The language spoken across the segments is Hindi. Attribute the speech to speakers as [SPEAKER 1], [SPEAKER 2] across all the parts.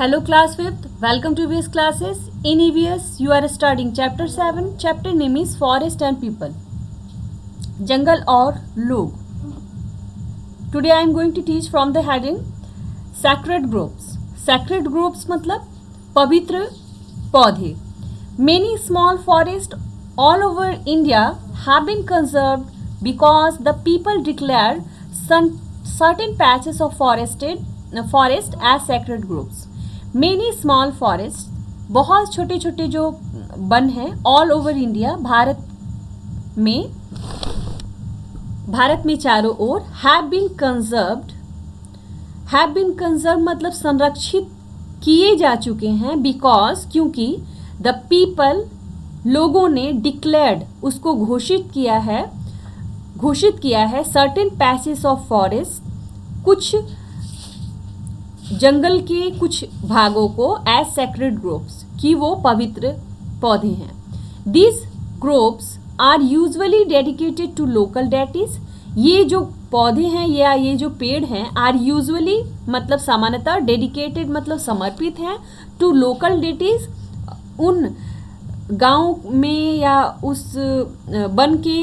[SPEAKER 1] Hello class 5th, welcome to EVS classes. In EVS you are studying chapter 7. Chapter name is Forest and People. जंगल और लोग. Today I am going to teach from the heading Sacred Groves. Sacred Groves मतलब पवित्र पौधे. Many small forests all over India have been conserved because the people declared certain patches of forest as sacred groves. Many small forests, बहुत छोटे छोटे जो वन हैं ऑल ओवर इंडिया, भारत में चारों ओर हैव बीन कंजर्व्ड मतलब संरक्षित किए जा चुके हैं बिकॉज क्योंकि द पीपल लोगों ने डिक्लेयर्ड उसको घोषित किया है सर्टेन पैसेस ऑफ फॉरेस्ट कुछ जंगल के कुछ भागों को एज सेक्रेड ग्रोव्स कि वो पवित्र पौधे हैं. These groves are usually dedicated to local deities. ये जो पौधे हैं या ये जो पेड़ हैं आर यूजुअली मतलब सामान्यतः डेडिकेटेड मतलब समर्पित हैं टू लोकल डेटीज, उन गांव में या उस वन के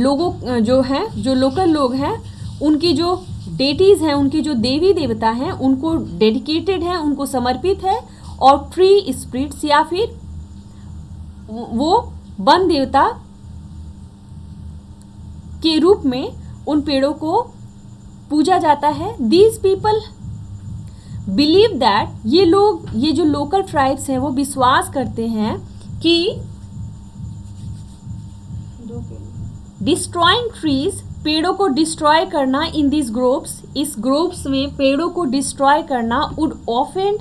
[SPEAKER 1] लोगों जो हैं, जो लोकल लोग हैं, उनकी जो डेटीज हैं, उनकी जो देवी देवता हैं उनको डेडिकेटेड है, उनको समर्पित है. और ट्री स्पिरिट्स या फिर वो वन देवता के रूप में उन पेड़ों को पूजा जाता है. दीज पीपल बिलीव दैट ये जो लोकल ट्राइब्स हैं वो विश्वास करते हैं कि डिस्ट्रॉइंग ट्रीज पेड़ों को डिस्ट्रॉय करना इन दिस ग्रोव्स, इस ग्रोव्स में पेड़ों को डिस्ट्रॉय करना वुड ऑफेंड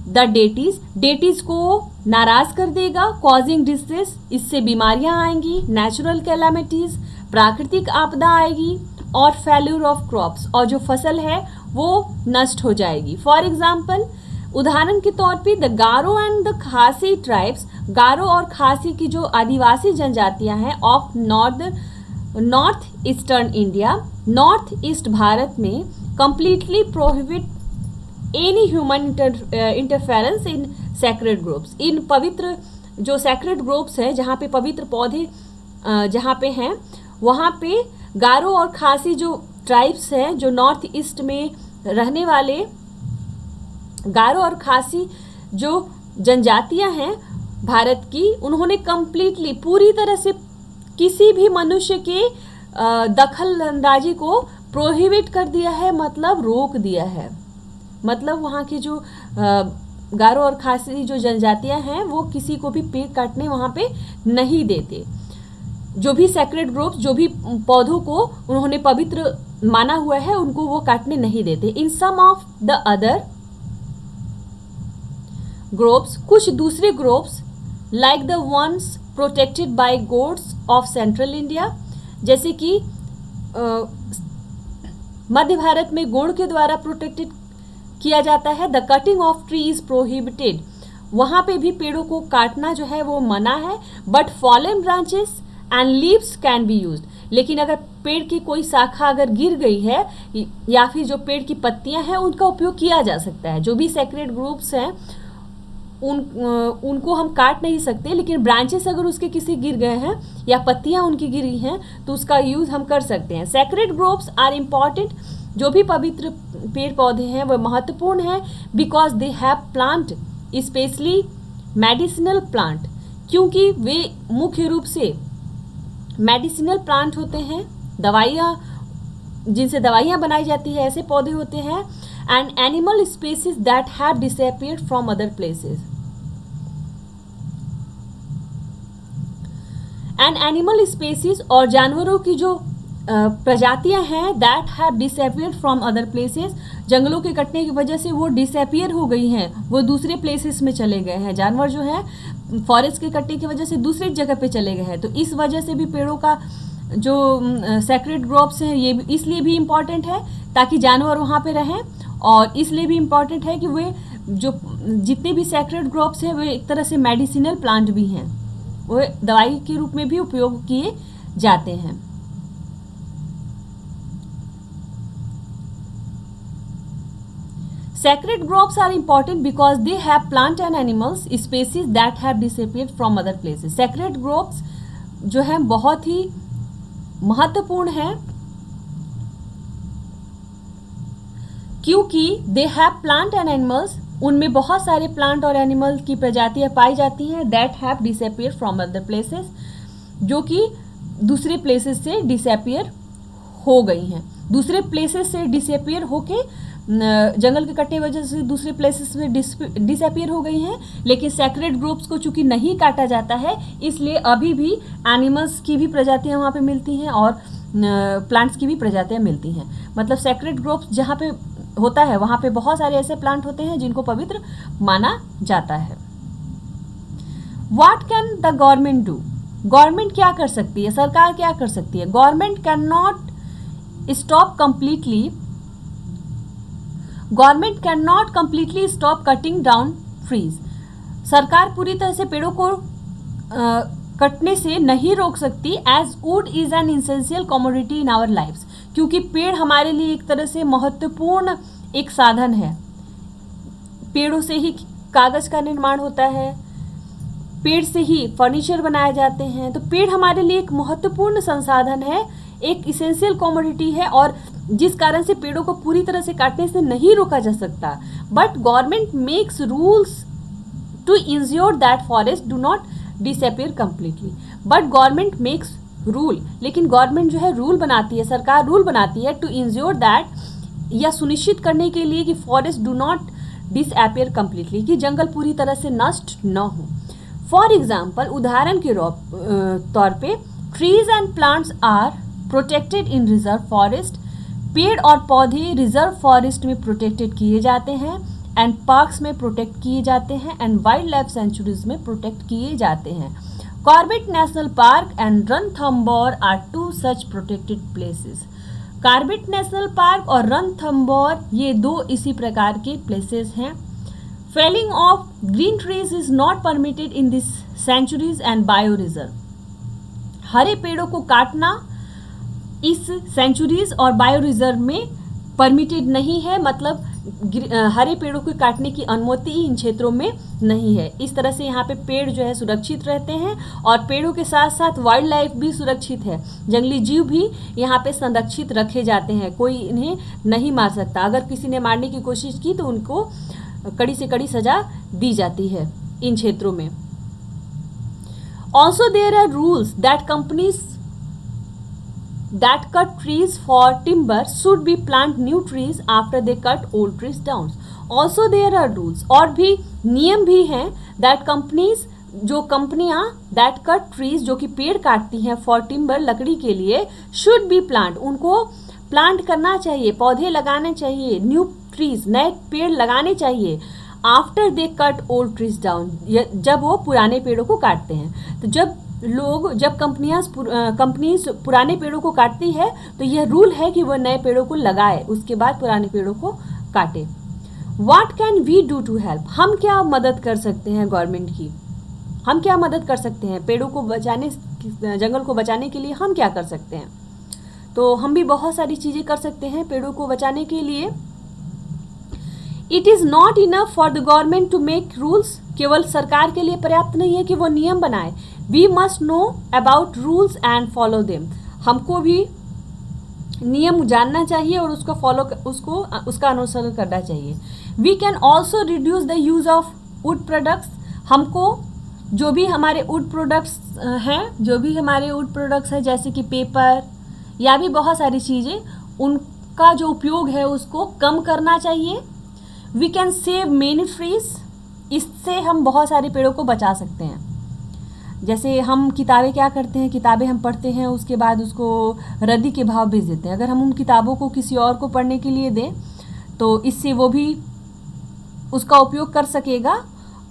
[SPEAKER 1] द डेटीज को नाराज कर देगा. कॉजिंग डिस्ट्रेस, इससे बीमारियां आएंगी. नेचुरल कैलामिटीज, प्राकृतिक आपदा आएगी. और फेल्यूर ऑफ क्रॉप्स, और जो फसल है वो नष्ट हो जाएगी. फॉर एग्जाम्पल, उदाहरण के तौर पे the Garo and the Khasi tribes, Garo और खासी की जो आदिवासी जनजातियां हैं of north eastern India, north east Bharat में completely prohibit any human interference in sacred groves. इन पवित्र जो सैक्रेड ग्रोव्स है जहाँ पे पवित्र पौधे जहाँ पे हैं वहाँ पे गारो और खासी जो ट्राइब्स हैं, जो नॉर्थ ईस्ट में रहने वाले गारो और खासी जो जनजातियां हैं भारत की, उन्होंने कंप्लीटली पूरी तरह से किसी भी मनुष्य के दखल अंदाजी को प्रोहिबिट कर दिया है, मतलब रोक दिया है. मतलब वहाँ के जो गारो और खासी जो जनजातियां हैं वो किसी को भी पेड़ काटने वहाँ पे नहीं देते. जो भी सैक्रेड ग्रोव्स, जो भी पौधों को उन्होंने पवित्र माना हुआ है उनको वो काटने नहीं देते. In some of the other groves, कुछ दूसरे groves like the ones protected by gods of central India, जैसे कि मध्य भारत में गोंड के द्वारा प्रोटेक्टेड किया जाता है. The cutting of tree is prohibited, वहाँ पे भी पेड़ों को काटना जो है वो मना है. But fallen branches and leaves can be used, लेकिन अगर पेड़ की कोई शाखा अगर गिर गई है या फिर जो पेड़ की पत्तियां हैं उनका उपयोग किया जा सकता है. जो भी सैक्रेड ग्रुप्स हैं उनको हम काट नहीं सकते, लेकिन ब्रांचेस अगर उसके किसी गिर गए हैं या पत्तियां उनकी गिरी हैं तो उसका यूज़ हम कर सकते हैं. सैक्रेड ग्रोव्स आर इम्पॉर्टेंट, जो भी पवित्र पेड़ पौधे हैं वह महत्वपूर्ण है because they have plant specially medicinal plant, क्योंकि वे मुख्य रूप से मेडिसिनल प्लांट होते हैं, दवाइयाँ जिनसे दवाइयाँ बनाई जाती है ऐसे पौधे होते हैं. And animal species that have disappeared from other places, and animal species और जानवरों की जो प्रजातियां हैं that have disappeared from other places, जंगलों के कटने की वजह से वो डिसअपीयर हो गई हैं, वो दूसरे प्लेसेस में चले गए हैं. जानवर जो है फॉरेस्ट के कटने की वजह से दूसरी जगह पे चले गए हैं. तो इस वजह से भी पेड़ों का जो सैक्रेड ग्रोव्स हैं ये इसलिए भी इम्पॉर्टेंट है ताकि जानवर वहाँ पे रहें, और इसलिए भी इम्पॉर्टेंट है कि वे जो जितने भी सैक्रेड ग्रोव्स हैं वे एक तरह से मेडिसिनल प्लांट भी हैं, वो दवाई के रूप में भी उपयोग किए जाते हैं. Sacred groves are important because they have plant and animals species that have disappeared from other places. Sacred groves जो है बहुत ही महत्वपूर्ण है क्योंकि they have plant and animals, उनमें बहुत सारे प्लांट और एनिमल की प्रजातियां पाई जाती हैं that have disappear from other places, जो कि दूसरे प्लेसेस से डिसअपियर हो गई हैं, दूसरे प्लेसेस से डिसअपियर होके जंगल के कटने वजह से दूसरे प्लेसेस में डिसअपियर हो गई हैं। लेकिन सैक्रेड ग्रुप्स को चूंकि नहीं काटा जाता है इसलिए अभी भी एनिमल्स की भी प्रजातियां वहाँ पे मिलती हैं और प्लांट्स की भी प्रजातियां मिलती हैं। मतलब सैक्रेड ग्रुप्स जहाँ पे होता है वहाँ पे बहुत सारे ऐसे प्लांट होते हैं जिनको पवित्र माना जाता है। What can the government do? Government क्या कर सकती है, सरकार क्या कर सकती है? Government can not stop completely government can not completely stop cutting down trees. सरकार पूरी तरह से पेड़ों को कटने से नहीं रोक सकती, as wood is an essential commodity in our lifes, क्योंकि पेड़ हमारे लिए एक तरह से महत्वपूर्ण एक साधन है। पेड़ों से ही कागज का निर्माण होता है, पेड़ से ही फर्नीचर बनाए जाते हैं, तो पेड़ हमारे लिए एक महत्वपूर्ण संसाधन है, एक इसेंशियल कमोडिटी है और जिस कारण से पेड़ों को पूरी तरह से काटने से नहीं रोका जा सकता। But government makes rules to ensure that forest do not disappear completely. But government makes rule, लेकिन गवर्नमेंट जो है रूल बनाती है, सरकार रूल बनाती है टू इंश्योर दैट, या सुनिश्चित करने के लिए कि forest do not disappear completely, कि जंगल पूरी तरह से नष्ट न हो। फॉर एग्जाम्पल, उदाहरण के तौर पे trees and plants are protected in reserve forest, पेड़ और पौधे रिजर्व फॉरेस्ट में प्रोटेक्टेड किए जाते हैं, एंड पार्क्स में प्रोटेक्ट किए जाते हैं, एंड वाइल्ड लाइफ सेंचुरीज में प्रोटेक्ट किए जाते हैं। Corbett national park and Ranthambore are two such protected places. Corbett national park और रणथंबोर ये दो इसी प्रकार के प्लेसेस हैं। Felling of green trees is not permitted in this sanctuaries and bio reserve. हरे पेड़ों को काटना इस सेंचुरीज और बायो रिजर्व में परमिटेड नहीं है, मतलब हरे पेड़ों को काटने की अनुमति इन क्षेत्रों में नहीं है। इस तरह से यहाँ पे पेड़ जो है सुरक्षित रहते हैं और पेड़ों के साथ साथ वाइल्ड लाइफ भी सुरक्षित है, जंगली जीव भी यहाँ पे संरक्षित रखे जाते हैं, कोई इन्हें नहीं मार सकता। अगर किसी ने मारने की कोशिश की तो उनको कड़ी से कड़ी सजा दी जाती है इन क्षेत्रों में। Also there are rules that companies that cut trees for timber should be plant new trees after they cut old trees down. Also there are rules, और भी नियम भी हैं that companies, जो कंपनियां that cut trees, जो कि पेड़ काटती हैं for timber, लकड़ी के लिए, should be plant, उनको प्लांट करना चाहिए, पौधे लगाने चाहिए, न्यू ट्रीज, नए पेड़ लगाने चाहिए, after they cut old trees down, जब वो पुराने पेड़ों को काटते हैं। तो जब कंपनीज पुराने पेड़ों को काटती है तो यह रूल है कि वह नए पेड़ों को लगाए, उसके बाद पुराने पेड़ों को काटे। What can we do to help? हम क्या मदद कर सकते हैं गवर्नमेंट की? हम क्या मदद कर सकते हैं पेड़ों को बचाने, जंगल को बचाने के लिए हम क्या कर सकते हैं? तो हम भी बहुत सारी चीज़ें कर सकते हैं पेड़ों को बचाने के लिए। It is not enough for the government to make rules, केवल सरकार के लिए पर्याप्त नहीं है कि वो नियम बनाए। We must know about rules and follow them, हमको भी नियम जानना चाहिए और उसका अनुसरण करना चाहिए। We can also reduce the use of wood products, हमको जो भी हमारे वुड प्रोडक्ट्स हैं जैसे कि पेपर या भी बहुत सारी चीज़ें, उनका जो उपयोग है उसको कम करना चाहिए। We can save many trees, इससे हम बहुत सारे पेड़ों को बचा सकते हैं। जैसे हम किताबें क्या करते हैं, किताबें हम पढ़ते हैं, उसके बाद उसको रद्दी के भाव बेच देते हैं। अगर हम उन किताबों को किसी और को पढ़ने के लिए दें तो इससे वो भी उसका उपयोग कर सकेगा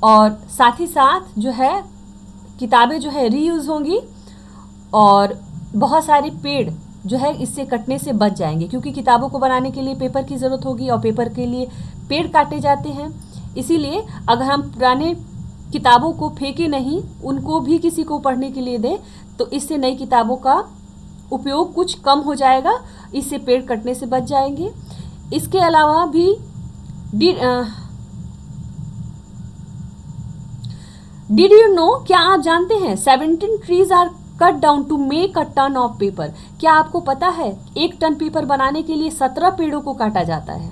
[SPEAKER 1] और साथ ही साथ जो है किताबें जो है रीयूज़ होंगी और बहुत सारे पेड़ जो है इससे कटने से बच जाएंगे, क्योंकि किताबों को बनाने के लिए पेपर की ज़रूरत होगी और पेपर के लिए पेड़ काटे जाते हैं। इसीलिए अगर हम पुराने किताबों को फेंके नहीं, उनको भी किसी को पढ़ने के लिए दें तो इससे नई किताबों का उपयोग कुछ कम हो जाएगा, इससे पेड़ कटने से बच जाएंगे। इसके अलावा भी डिड यू नो, क्या आप जानते हैं 17 trees are cut down to make a ton of paper. क्या आपको पता है 1 टन पेपर बनाने के लिए 17 पेड़ों को काटा जाता है।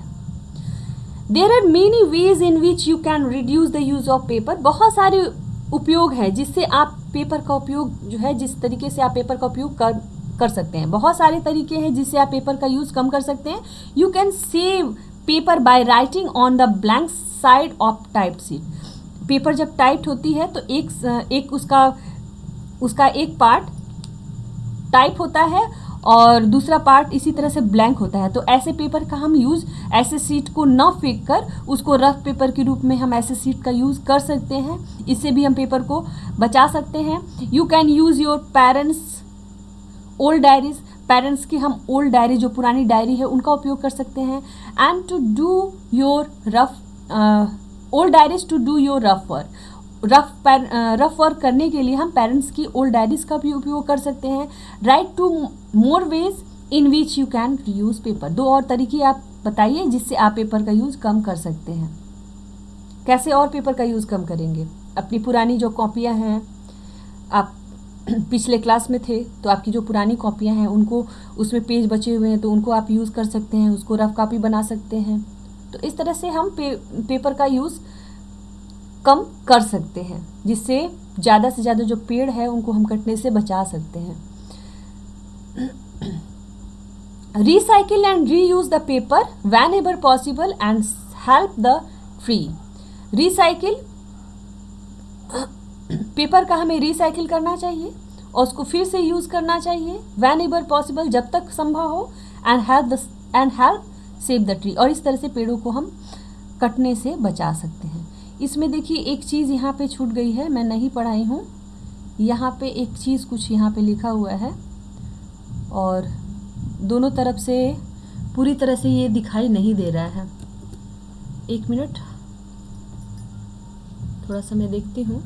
[SPEAKER 1] There are many ways in which you can reduce the use of paper. बहुत सारे उपयोग है जिससे आप पेपर का उपयोग जो है, जिस तरीके से आप पेपर का उपयोग कर सकते हैं। बहुत सारे तरीके हैं जिससे आप पेपर का यूज कम कर सकते हैं। You can save paper by writing on the blank side of type sheet. Paper जब टाइप्ड होती है तो एक उसका एक पार्ट टाइप होता है और दूसरा पार्ट इसी तरह से ब्लैंक होता है। तो ऐसे पेपर का हम यूज़ ऐसे शीट को न फेंक कर उसको रफ पेपर के रूप में हम ऐसे शीट का यूज़ कर सकते हैं। इससे भी हम पेपर को बचा सकते हैं। You can use your parents old diaries. Parents की हम ओल्ड डायरी, जो पुरानी डायरी है, उनका उपयोग कर सकते हैं। And to do your old diaries to do your rough work. Rough work करने के लिए हम पेरेंट्स की ओल्ड डायरीज का भी उपयोग कर सकते हैं। Write two more ways in which you can use paper. 2 और तरीके आप बताइए जिससे आप पेपर का यूज़ कम कर सकते हैं। कैसे और पेपर का यूज़ कम करेंगे? अपनी पुरानी जो कॉपियाँ हैं, आप पिछले क्लास में थे तो आपकी जो पुरानी कॉपियाँ हैं उनको, उसमें पेज बचे हुए हैं तो उनको आप यूज़ कर सकते हैं, उसको रफ कॉपी बना सकते हैं। तो इस तरह से हम पेपर का यूज़ कम कर सकते हैं, जिससे ज़्यादा से ज़्यादा जो पेड़ है उनको हम कटने से बचा सकते हैं। Recycle and reuse the paper van ever possible and help the tree. Recycle, paper का हमें रिसाइकिल करना चाहिए और उसको फिर से यूज़ करना चाहिए वैन एवर पॉसिबल, जब तक संभव हो, and help save the tree. और इस तरह से पेड़ों को हम कटने से बचा सकते हैं। इसमें देखिए एक चीज़ यहाँ पे छूट गई है, मैं नहीं पढ़ाई हूँ। यहाँ पे एक चीज़ कुछ यहाँ पे लिखा हुआ है और दोनों तरफ से पूरी तरह से ये दिखाई नहीं दे रहा है। 1 मिनट, थोड़ा सा मैं देखती हूँ।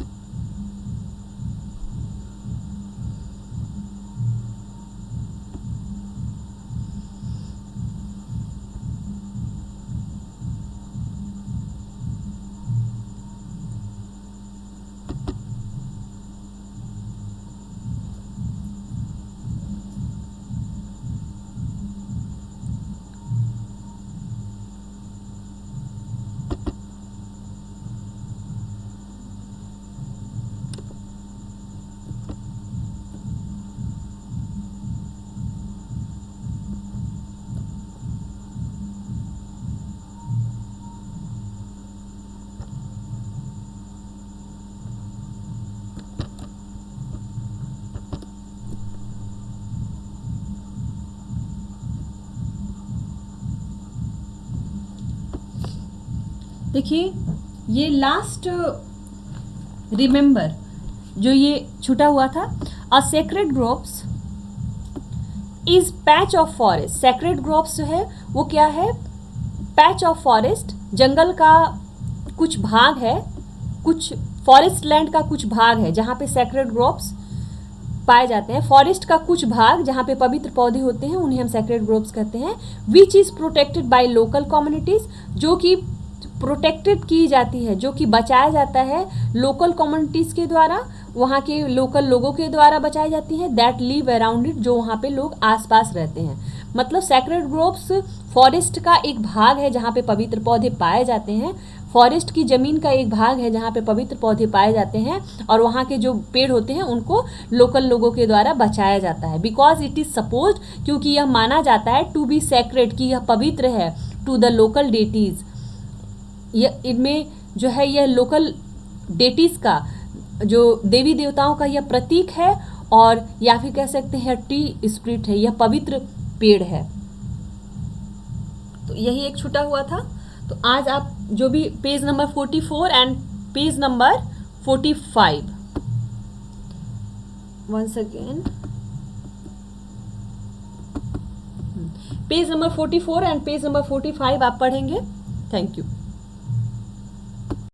[SPEAKER 1] देखिए ये लास्ट रिमेंबर जो ये छूटा हुआ था, अ sacred groves is patch of forest. Sacred groves जो है वो क्या है? पैच ऑफ फॉरेस्ट, जंगल का कुछ भाग है, कुछ फॉरेस्ट लैंड का कुछ भाग है जहाँ पे सेक्रेड ग्रोव्स पाए जाते हैं। फॉरेस्ट का कुछ भाग जहाँ पे पवित्र पौधे होते हैं उन्हें हम सेक्रेड ग्रोव्स कहते हैं। Which is protected by local communities, जो कि प्रोटेक्टेड की जाती है, जो कि बचाया जाता है लोकल कम्युनिटीज़ के द्वारा, वहाँ के लोकल लोगों के द्वारा बचाई जाती हैं। दैट लिव अराउंड इट, जो वहाँ पे लोग आसपास रहते हैं। मतलब सेक्रेड ग्रोव्स फॉरेस्ट का एक भाग है जहाँ पे पवित्र पौधे पाए जाते हैं। फॉरेस्ट की ज़मीन का एक भाग है जहाँ पे पवित्र पौधे पाए जाते हैं और वहाँ के जो पेड़ होते हैं उनको लोकल लोगों के द्वारा बचाया जाता है। बिकॉज इट इज़ सपोज्ड, क्योंकि यह माना जाता है, टू बी सेक्रेड, कि यह पवित्र है, टू द लोकल डेटीज़। यह इनमें जो है यह लोकल डेटीज़ का, जो देवी देवताओं का यह प्रतीक है, और या फिर कह सकते हैं ट्री स्पिरिट है, यह पवित्र पेड़ है। तो यही एक छूटा हुआ था। तो आज आप जो भी page number 44 and page number 45 once again, page number 44 and page number 45 आप पढ़ेंगे। Thank you.